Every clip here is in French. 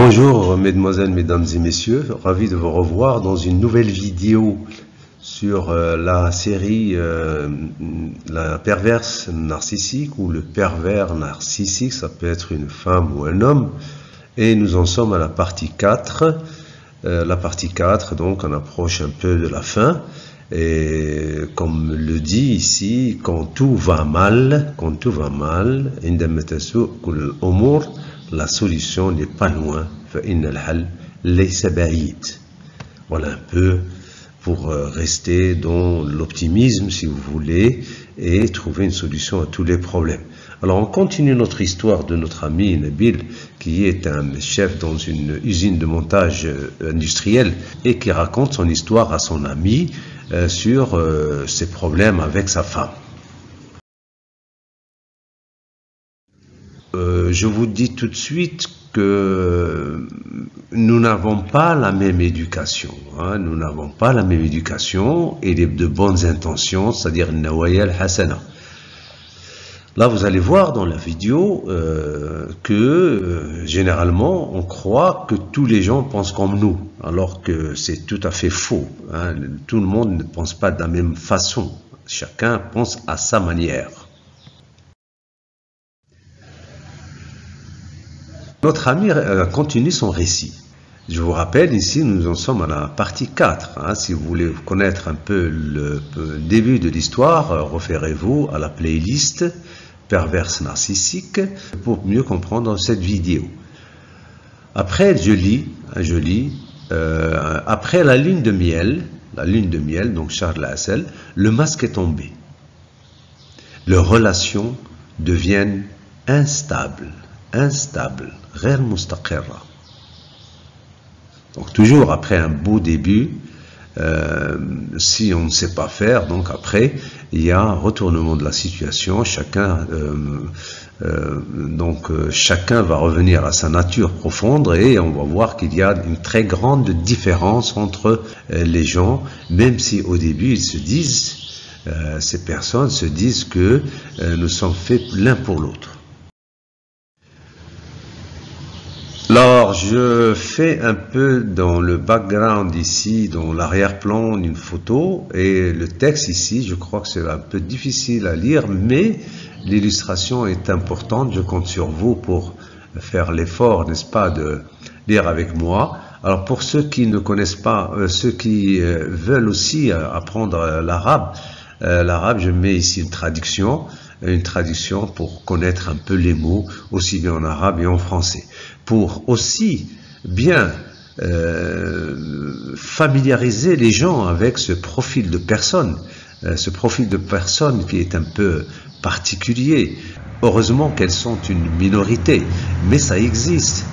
Bonjour mesdemoiselles, mesdames et messieurs, ravi de vous revoir dans une nouvelle vidéo sur la série la perverse narcissique ou le pervers narcissique. Ça peut être une femme ou un homme, et nous en sommes à la partie 4. La partie 4, donc on approche un peu de la fin, et comme le dit ici, quand tout va mal, la solution n'est pas loin. Voilà un peu pour rester dans l'optimisme, si vous voulez, et trouver une solution à tous les problèmes. Alors on continue notre histoire de notre ami Nabil, qui est un chef dans une usine de montage industriel et qui raconte son histoire à son ami sur ses problèmes avec sa femme. Je vous dis tout de suite que nous n'avons pas la même éducation. Nous n'avons pas la même éducation et de bonnes intentions, c'est-à-dire Nawaya al-Hasana. Là, vous allez voir dans la vidéo que généralement, on croit que tous les gens pensent comme nous, alors que c'est tout à fait faux. Tout le monde ne pense pas de la même façon. Chacun pense à sa manière. Notre ami continue son récit. Je vous rappelle, ici, nous en sommes à la partie 4. Si vous voulez connaître un peu le début de l'histoire, référez-vous à la playlist perverse narcissique pour mieux comprendre cette vidéo. Après, je lis, après la lune de miel, donc Charles Hassel, le masque est tombé. Leurs relations deviennent instables. غير مستقرة. Donc toujours après un beau début, si on ne sait pas faire, donc après il y a un retournement de la situation. Chacun va revenir à sa nature profonde, et on va voir qu'il y a une très grande différence entre les gens, même si au début ils se disent, ces personnes se disent que nous sommes faits l'un pour l'autre. Alors, je fais un peu dans le background ici, dans l'arrière-plan, une photo, et le texte ici, je crois que c'est un peu difficile à lire, mais l'illustration est importante. Je compte sur vous pour faire l'effort, n'est-ce pas, de lire avec moi. Alors, pour ceux qui ne connaissent pas, ceux qui veulent aussi apprendre l'arabe, je mets ici une traduction pour connaître un peu les mots, aussi bien en arabe et en français, pour aussi bien familiariser les gens avec ce profil de personne, qui est un peu particulier. Heureusement qu'elles sont une minorité, mais ça existe.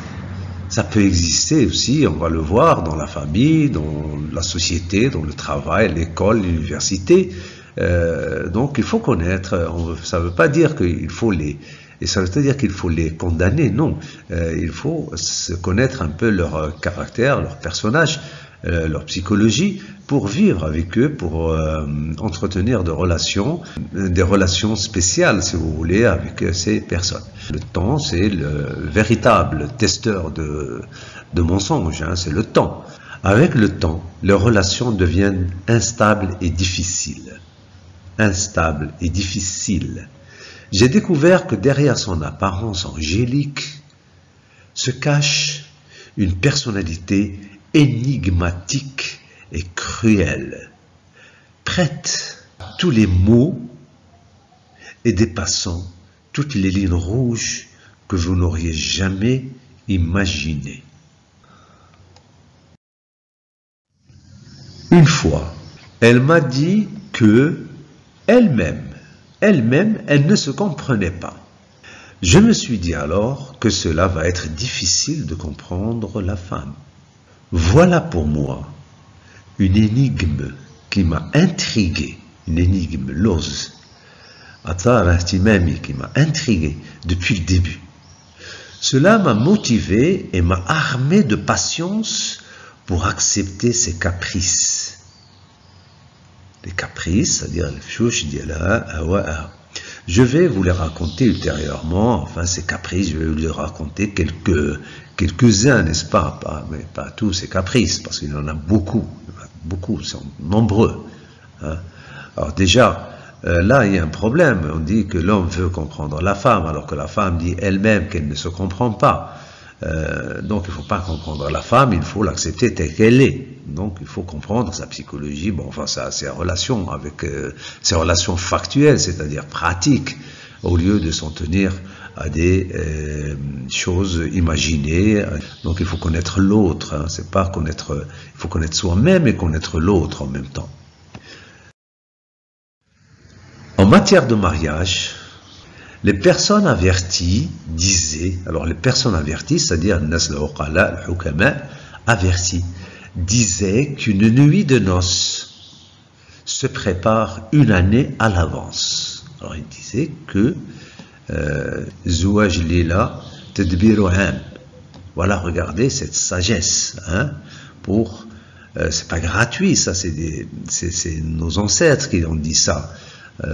Ça peut exister aussi, on va le voir, dans la famille, dans la société, dans le travail, l'école, l'université. Donc il faut connaître, ça ne veut pas dire qu'il faut les condamner, non. Il faut se connaître un peu leur caractère, leur personnage, leur psychologie, pour vivre avec eux, pour entretenir des relations spéciales, si vous voulez, avec ces personnes. Le temps, c'est le véritable testeur de mensonges, c'est le temps. Avec le temps, les relations deviennent instables et difficiles. J'ai découvert que derrière son apparence angélique se cache une personnalité énigmatique et cruelle, prête à tous les maux et dépassant toutes les lignes rouges que vous n'auriez jamais imaginées. Une fois, elle m'a dit que elle-même, elle ne se comprenait pas. Je me suis dit alors que cela va être difficile de comprendre la femme. Voilà pour moi une énigme qui m'a intrigué, une énigme lose, qui m'a intrigué depuis le début. Cela m'a motivé et m'a armé de patience pour accepter ses caprices. Les caprices, c'est-à-dire الفشوش ديالها هواءها. Je vais vous les raconter ultérieurement, enfin ces caprices, je vais vous les raconter quelques-uns, n'est-ce pas, mais pas tous ces caprices, parce qu'il y en a beaucoup, ils sont nombreux. Hein. Alors déjà, là il y a un problème, on dit que l'homme veut comprendre la femme, alors que la femme dit elle-même qu'elle ne se comprend pas. Donc il ne faut pas comprendre la femme, il faut l'accepter telle qu'elle est. Donc il faut comprendre sa psychologie, bon, enfin ses relations avec ses relations factuelles, c'est-à-dire pratiques, au lieu de s'en tenir à des choses imaginées. Donc il faut connaître l'autre, hein, c'est pas connaître, il faut connaître soi-même et connaître l'autre en même temps. En matière de mariage, les personnes averties disaient, alors les personnes averties, c'est-à-dire Nas al-Uqala, al-Hukama, avertis, disaient qu'une nuit de noces se prépare une année à l'avance. Alors ils disaient que Zouaj Lila Tadbiru Am. Voilà, regardez cette sagesse, hein, pour c'est pas gratuit, ça c'est nos ancêtres qui ont dit ça.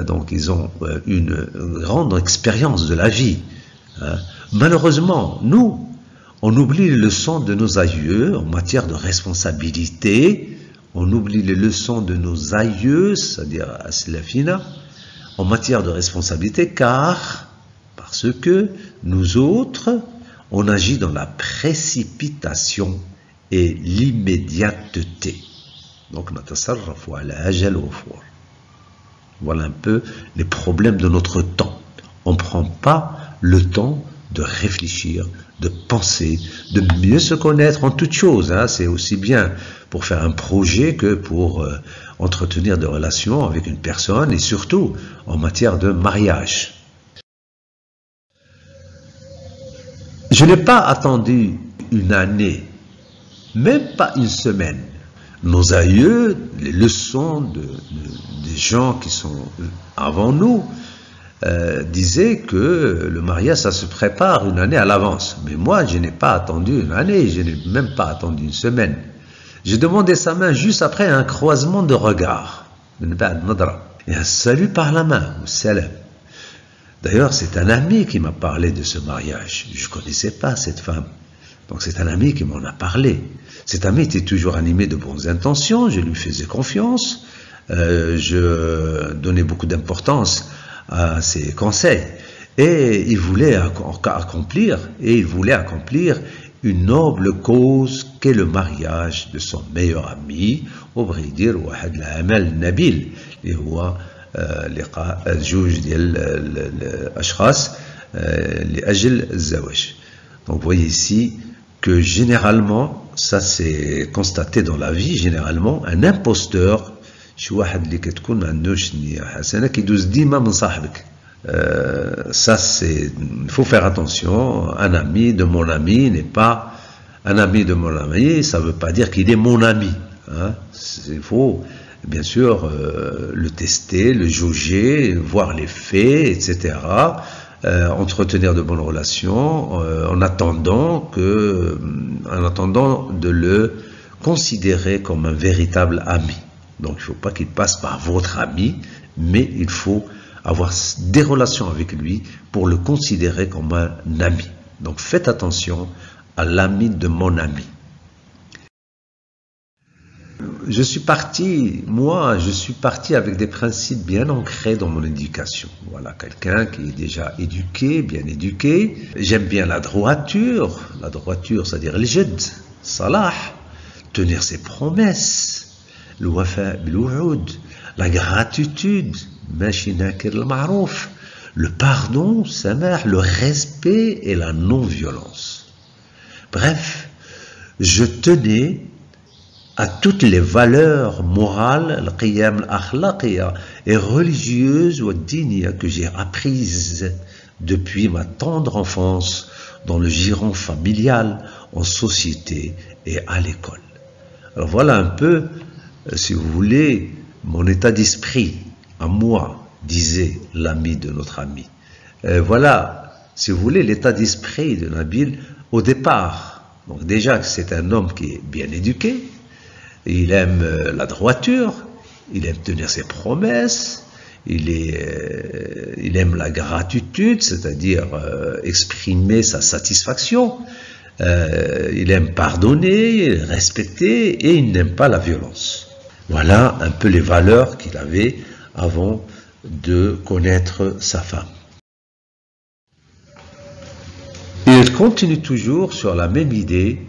Donc ils ont une grande expérience de la vie. Hein. Malheureusement, nous, on oublie les leçons de nos aïeux en matière de responsabilité, on oublie les leçons de nos aïeux, c'est-à-dire Aslafina, en matière de responsabilité, parce que nous autres, on agit dans la précipitation et l'immédiateté. Donc, natasarrafu ala ajal wafur. Voilà un peu les problèmes de notre temps. On ne prend pas le temps de réfléchir, de penser, de mieux se connaître en toutes choses. Hein. C'est aussi bien pour faire un projet que pour entretenir des relations avec une personne et surtout en matière de mariage. Je n'ai pas attendu une année, même pas une semaine. Nos aïeux, les leçons des gens qui sont avant nous, disaient que le mariage, ça se prépare une année à l'avance. Mais moi, je n'ai pas attendu une année, je n'ai même pas attendu une semaine. J'ai demandé sa main juste après un croisement de regards. Et un salut par la main, salam. D'ailleurs, c'est un ami qui m'a parlé de ce mariage. Je ne connaissais pas cette femme. Donc c'est un ami qui m'en a parlé. Cet ami était toujours animé de bonnes intentions, je lui faisais confiance, je donnais beaucoup d'importance à ses conseils. Et il voulait accomplir une noble cause qu'est le mariage de son meilleur ami, au vrai dire, واحد العمل نبيل اللي هو لقاء زوج ديال الأشخاص لأجل الزواج. Donc vous voyez ici que généralement, ça c'est constaté dans la vie, généralement, un imposteur, شي واحد اللي كتكون ما عندوش نية حسنة كيدوز ديما من صاحبك. Ça c'est, il faut faire attention, un ami de mon ami n'est pas un ami de mon ami, ça ne veut pas dire qu'il est mon ami. Hein. Il faut bien sûr le tester, le jauger, voir les faits, etc. Entretenir de bonnes relations en attendant de le considérer comme un véritable ami. Donc il ne faut pas qu'il passe par votre ami, mais il faut avoir des relations avec lui pour le considérer comme un ami. Donc faites attention à l'ami de mon ami. Je suis parti avec des principes bien ancrés dans mon éducation. Voilà, quelqu'un qui est déjà éduqué, bien éduqué. J'aime bien la droiture, c'est-à-dire le jed, salah, tenir ses promesses, le wafa bil-wu'ud, la gratitude, le pardon, le respect et la non-violence. Bref, je tenais à toutes les valeurs morales, et religieuses que j'ai apprises depuis ma tendre enfance dans le giron familial, en société et à l'école. Alors voilà un peu, si vous voulez, mon état d'esprit à moi, disait l'ami de notre ami. Voilà, si vous voulez, l'état d'esprit de Nabil au départ. Donc déjà, c'est un homme qui est bien éduqué, il aime la droiture, il aime tenir ses promesses, il aime la gratitude, c'est-à-dire exprimer sa satisfaction. Il aime pardonner, respecter, et il n'aime pas la violence. Voilà un peu les valeurs qu'il avait avant de connaître sa femme. Il continue toujours sur la même idée.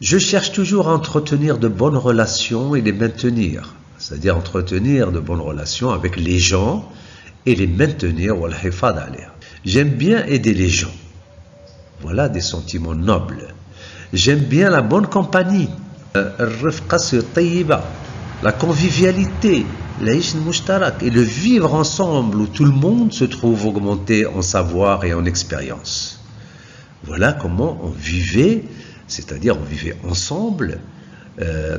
Je cherche toujours à entretenir de bonnes relations et les maintenir. C'est-à-dire entretenir de bonnes relations avec les gens et les maintenir. J'aime bien aider les gens. Voilà des sentiments nobles. J'aime bien la bonne compagnie. La convivialité. Et le vivre ensemble où tout le monde se trouve augmenté en savoir et en expérience. Voilà comment on vivait, c'est-à-dire on vivait ensemble.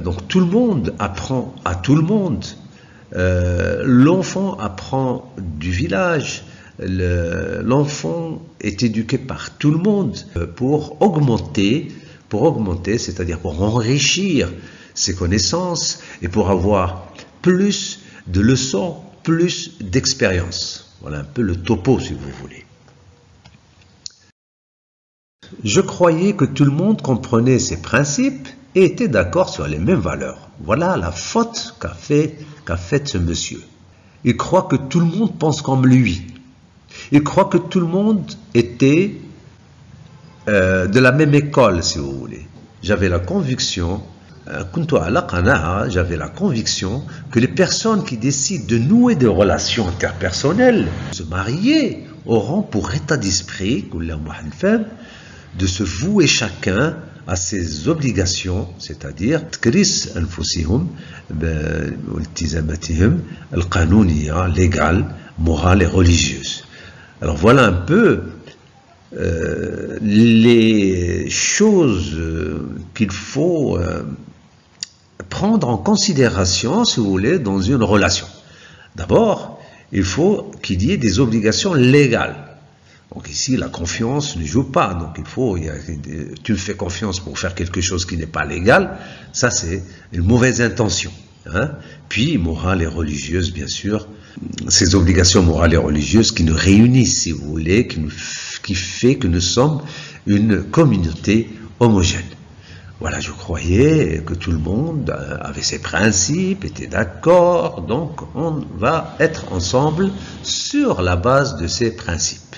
Donc tout le monde apprend à tout le monde. L'enfant apprend du village. L'enfant est éduqué par tout le monde pour augmenter, c'est-à-dire pour enrichir ses connaissances et pour avoir plus de leçons, plus d'expérience. Voilà un peu le topo, si vous voulez. Je croyais que tout le monde comprenait ces principes et était d'accord sur les mêmes valeurs. Voilà la faute qu'a faite ce monsieur. Il croit que tout le monde pense comme lui. Il croit que tout le monde était de la même école, si vous voulez. J'avais la conviction que les personnes qui décident de nouer des relations interpersonnelles, se marier, auront pour état d'esprit de se vouer chacun à ses obligations, c'est-à-dire légales, morales et religieuses. Alors voilà un peu les choses qu'il faut prendre en considération, si vous voulez, dans une relation. D'abord, il faut qu'il y ait des obligations légales. Donc ici, la confiance ne joue pas. Donc tu me fais confiance pour faire quelque chose qui n'est pas légal. Ça, c'est une mauvaise intention. Hein? Puis, morale et religieuse, bien sûr. Ces obligations morales et religieuses qui nous réunissent, si vous voulez, qui fait que nous sommes une communauté homogène. Voilà, je croyais que tout le monde avait ses principes, était d'accord. Donc, on va être ensemble sur la base de ces principes.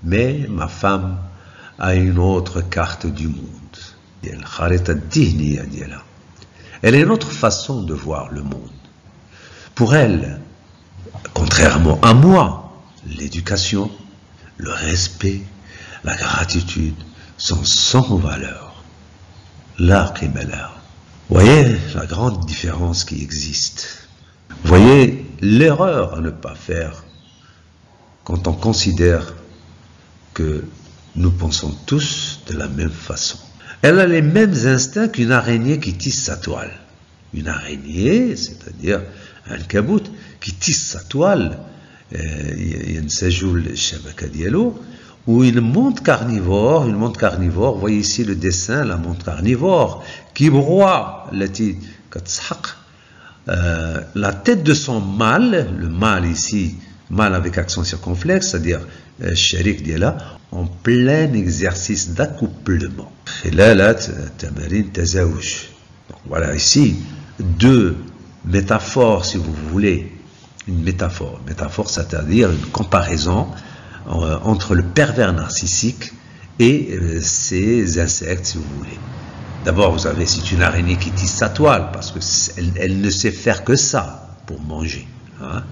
Mais ma femme a une autre carte du monde. Elle a une autre façon de voir le monde. Pour elle, contrairement à moi, l'éducation, le respect, la gratitude sont sans valeur. Voyez la grande différence qui existe. Voyez l'erreur à ne pas faire quand on considère que nous pensons tous de la même façon. Elle a les mêmes instincts qu'une araignée qui tisse sa toile. Une araignée, c'est-à-dire un kabout, qui tisse sa toile, ou une montre carnivore, voyez ici le dessin, la montre carnivore, qui broie la tête de son mâle, le mâle ici, mâle avec accent circonflexe, c'est-à-dire sharik diela, en plein exercice d'accouplement. Voilà ici deux métaphores, si vous voulez. Une métaphore, c'est-à-dire une comparaison entre le pervers narcissique et ses insectes, si vous voulez. D'abord, vous avez, c'est une araignée qui tisse sa toile, parce qu'elle ne sait faire que ça pour manger. Hein.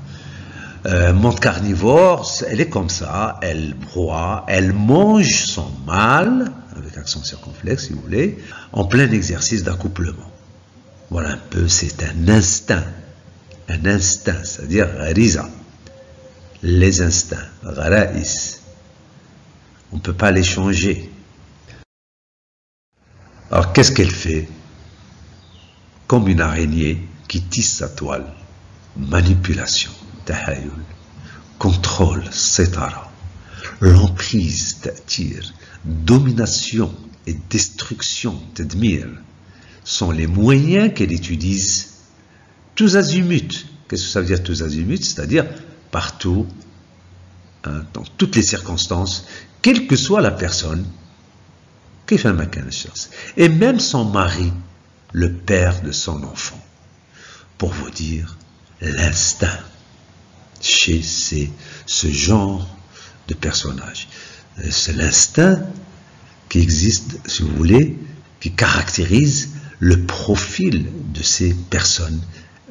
Montre carnivore, elle est comme ça, elle broie, elle mange son mâle, avec accent circonflexe si vous voulez, en plein exercice d'accouplement. Voilà un peu, c'est un instinct, c'est-à-dire riza, les instincts, ghara'is. On ne peut pas les changer. Alors qu'est-ce qu'elle fait? Comme une araignée qui tisse sa toile, manipulation. Tahayul, contrôle, setara, l'emprise, ta'tir, domination et destruction, tadmir, sont les moyens qu'elle utilise tous azimuts. Qu'est-ce que ça veut dire tous azimuts? C'est-à-dire partout, hein, dans toutes les circonstances, quelle que soit la personne, et même son mari, le père de son enfant. Pour vous dire l'instinct chez ce genre de personnage. C'est l'instinct qui existe, si vous voulez, qui caractérise le profil de ces personnes,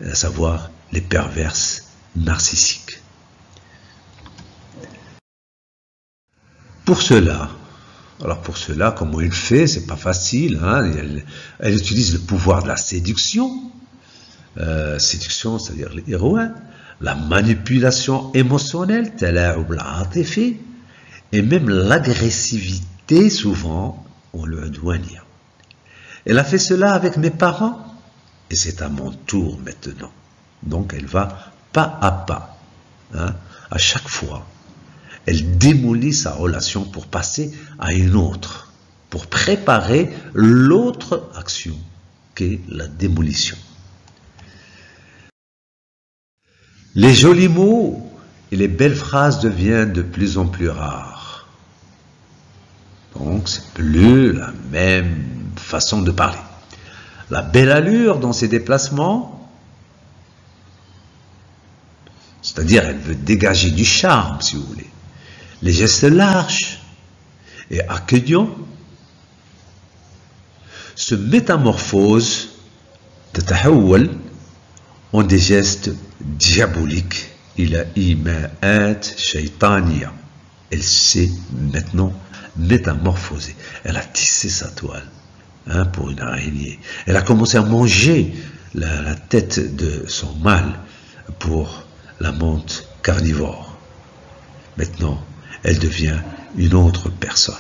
à savoir les perverses narcissiques. Pour cela, comment il fait? C'est pas facile. Hein? Elle utilise le pouvoir de la séduction. Séduction, c'est-à-dire les héroïns, la manipulation émotionnelle, et même l'agressivité, souvent, on le doit dire. Elle a fait cela avec mes parents, et c'est à mon tour maintenant. Donc elle va pas à pas. Hein? À chaque fois, elle démolit sa relation pour passer à une autre, pour préparer l'autre action, qu'est la démolition. Les jolis mots et les belles phrases deviennent de plus en plus rares. Donc, c'est plus la même façon de parler. La belle allure dans ses déplacements, c'est-à-dire elle veut dégager du charme, si vous voulez. Les gestes larges et accueillants se métamorphosent en des gestes diaboliques. Il a ima'at shaytaniya. Elle s'est maintenant métamorphosée. Elle a tissé sa toile, hein, pour une araignée. Elle a commencé à manger la tête de son mâle pour la menthe carnivore. Maintenant, elle devient une autre personne.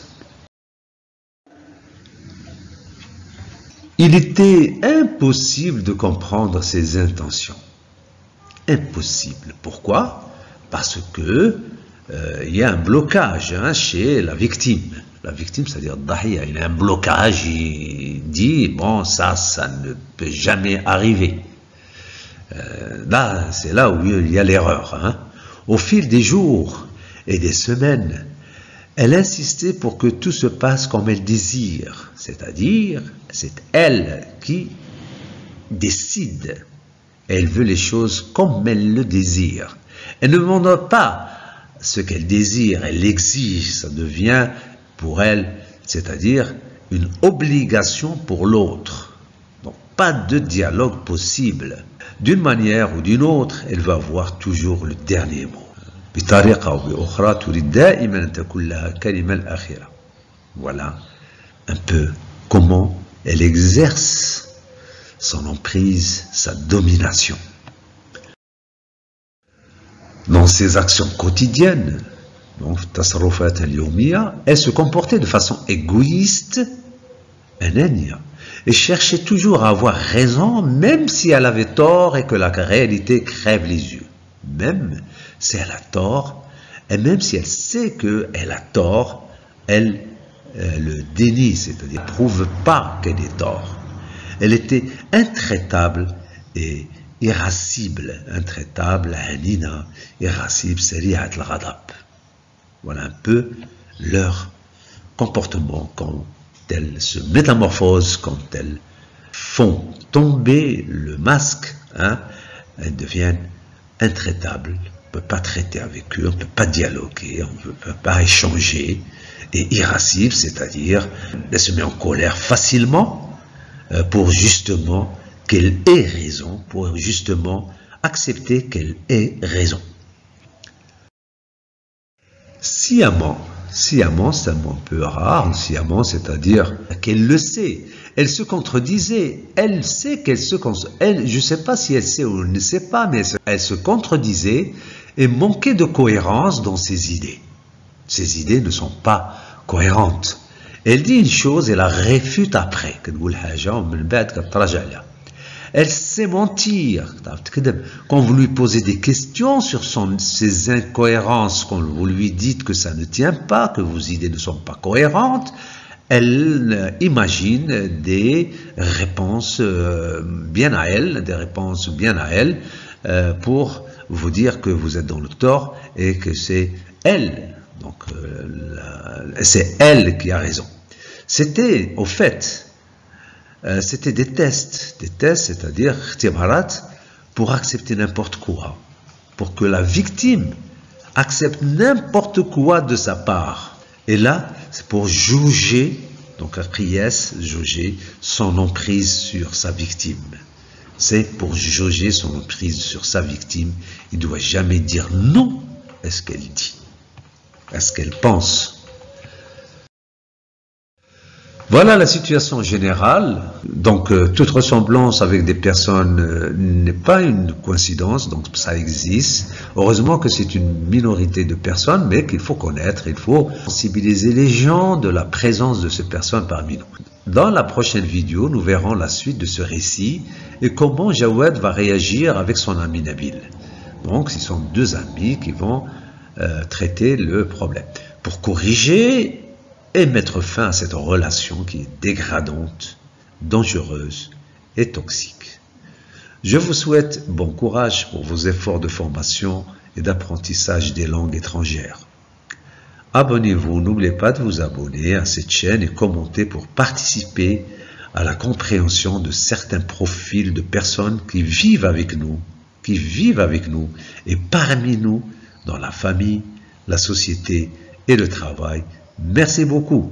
Il était impossible de comprendre ses intentions. Impossible. Pourquoi? Parce que il y a un blocage, hein, chez la victime. La victime, c'est-à-dire Dahiya, il y a un blocage, il dit, bon, ça ne peut jamais arriver. Là, c'est là où il y a l'erreur. Hein. Au fil des jours et des semaines, elle insistait pour que tout se passe comme elle désire, c'est-à-dire, c'est elle qui décide. Elle veut les choses comme elle le désire. Elle ne demande pas ce qu'elle désire, elle l'exige, ça devient pour elle, c'est-à-dire une obligation pour l'autre. Donc, pas de dialogue possible. D'une manière ou d'une autre, elle va avoir toujours le dernier mot. Voilà un peu comment elle exerce son emprise, sa domination. Dans ses actions quotidiennes, donc elle se comportait de façon égoïste, et cherchait toujours à avoir raison, même si elle avait tort et que la réalité crève les yeux. Même si elle a tort, et même si elle sait qu'elle a tort, elle le dénie, c'est-à-dire ne prouve pas qu'elle est tort. Elle était intraitable et irascible. Intraitable, hanina, irascible, sari'at al-ghadab. Voilà un peu leur comportement quand elles se métamorphosent, quand elles font tomber le masque, hein, elles deviennent intraitables. On ne peut pas traiter avec eux, on ne peut pas dialoguer, on ne peut pas échanger. Et irascible, c'est-à-dire elle se met en colère facilement pour justement qu'elle ait raison, pour justement accepter qu'elle ait raison. Sciemment, c'est un mot un peu rare, sciemment, c'est-à-dire qu'elle le sait. Elle se contredisait, elle sait qu'elle se contredisait. Je ne sais pas si elle sait ou ne sait pas, mais elle se contredisait et manquait de cohérence dans ses idées. Ses idées ne sont pas cohérentes. Elle dit une chose et la réfute après. Elle sait mentir. Quand vous lui posez des questions sur ses incohérences, quand vous lui dites que ça ne tient pas, que vos idées ne sont pas cohérentes, elle imagine des réponses bien à elle, pour vous dire que vous êtes dans le tort et que c'est elle, donc c'est elle qui a raison. C'était, au fait, c'était des tests, c'est-à-dire ikhtibarat, pour accepter n'importe quoi, pour que la victime accepte n'importe quoi de sa part. Et là, c'est pour juger, donc Qiyas, juger son emprise sur sa victime. C'est pour juger son emprise sur sa victime. Il ne doit jamais dire non à ce qu'elle dit, à ce qu'elle pense. Voilà la situation générale. Donc, toute ressemblance avec des personnes n'est pas une coïncidence, donc ça existe. Heureusement que c'est une minorité de personnes, mais qu'il faut connaître, il faut sensibiliser les gens de la présence de ces personnes parmi nous. Dans la prochaine vidéo, nous verrons la suite de ce récit et comment Jawad va réagir avec son ami Nabil. Donc, ce sont deux amis qui vont traiter le problème. Pour corriger et mettre fin à cette relation qui est dégradante, dangereuse et toxique. Je vous souhaite bon courage pour vos efforts de formation et d'apprentissage des langues étrangères. Abonnez-vous, n'oubliez pas de vous abonner à cette chaîne et commenter pour participer à la compréhension de certains profils de personnes qui vivent avec nous et parmi nous dans la famille, la société et le travail. Merci beaucoup.